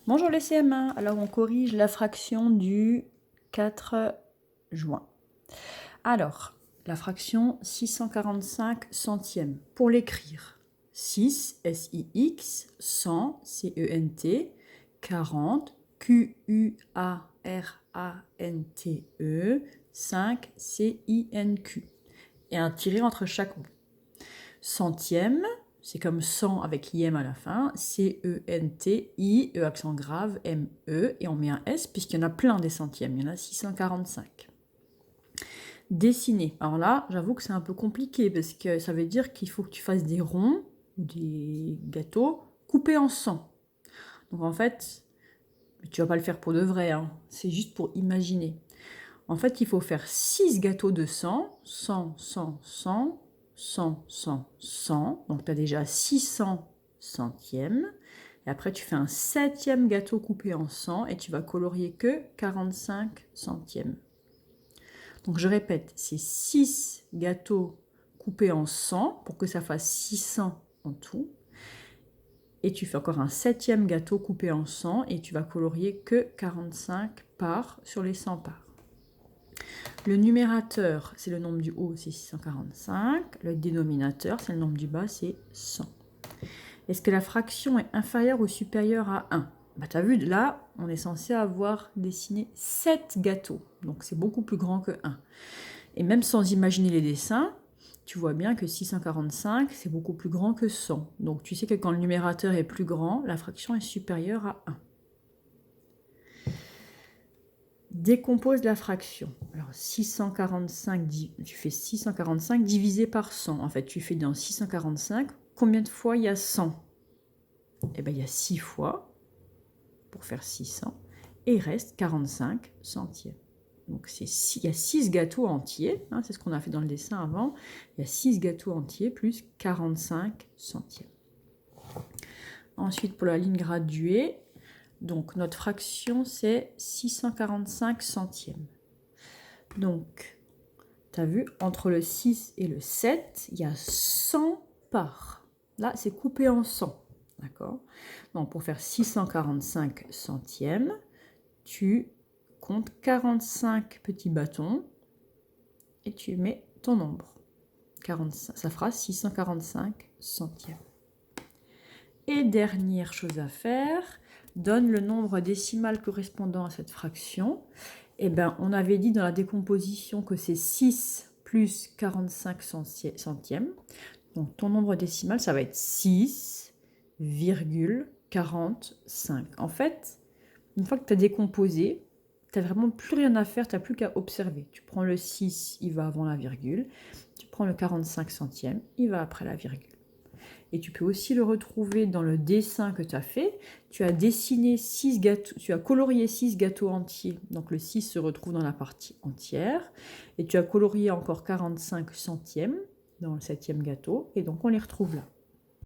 Bonjour les CM1, alors on corrige la fraction du 4 juin. Alors, la fraction 645 centièmes. Pour l'écrire, 6, S-I-X, 100, C-E-N-T, 40, Q-U-A-R-A-N-T-E, 5, C-I-N-Q. Et un tiré entre chaque bout. Centième, c'est comme 100 avec IM à la fin, C-E-N-T-I, E accent grave, M-E, et on met un S puisqu'il y en a plein des centièmes, il y en a 645. Dessiner, alors là, j'avoue que c'est un peu compliqué parce que ça veut dire qu'il faut que tu fasses des ronds ou des gâteaux coupés en 100. Donc en fait, tu vas pas le faire pour de vrai, hein, c'est juste pour imaginer. En fait, il faut faire 6 gâteaux de 100, 100, 100, 100, 100, 100, 100. Donc, tu as déjà 600 centièmes. Et après, tu fais un 7e gâteau coupé en 100 et tu vas colorier que 45 centièmes. Donc, je répète, c'est 6 gâteaux coupés en 100 pour que ça fasse 600 en tout. Et tu fais encore un 7e gâteau coupé en 100 et tu vas colorier que 45 parts sur les 100 parts. Le numérateur, c'est le nombre du haut, c'est 645. Le dénominateur, c'est le nombre du bas, c'est 100. Est-ce que la fraction est inférieure ou supérieure à 1? Tu as vu, là, on est censé avoir dessiné 7 gâteaux. Donc, c'est beaucoup plus grand que 1. Et même sans imaginer les dessins, tu vois bien que 645, c'est beaucoup plus grand que 100. Donc, tu sais que quand le numérateur est plus grand, la fraction est supérieure à 1. Décompose la fraction. Alors 645, tu fais 645 divisé par 100. En fait, tu fais dans 645, combien de fois il y a 100? Eh bien, il y a 6 fois pour faire 600. Et il reste 45 centièmes. Donc, il y a 6 gâteaux entiers. Hein, c'est ce qu'on a fait dans le dessin avant. Il y a 6 gâteaux entiers plus 45 centièmes. Ensuite, pour la ligne graduée, donc notre fraction, c'est 645 centièmes. Donc, tu as vu, entre le 6 et le 7, il y a 100 parts. Là, c'est coupé en 100. D'accord? Donc, pour faire 645 centièmes, tu comptes 45 petits bâtons et tu mets ton nombre. 45, ça fera 645 centièmes. Et dernière chose à faire, donne le nombre décimal correspondant à cette fraction. Eh bien, on avait dit dans la décomposition que c'est 6 plus 45 centièmes. Donc, ton nombre décimal, ça va être 6,45. En fait, une fois que tu as décomposé, tu n'as vraiment plus rien à faire, tu n'as plus qu'à observer. Tu prends le 6, il va avant la virgule. Tu prends le 45 centièmes, il va après la virgule. Et tu peux aussi le retrouver dans le dessin que tu as fait. Tu as dessiné 6 gâteaux, tu as colorié 6 gâteaux entiers. Donc le 6 se retrouve dans la partie entière. Et tu as colorié encore 45 centièmes dans le 7e gâteau. Et donc on les retrouve là.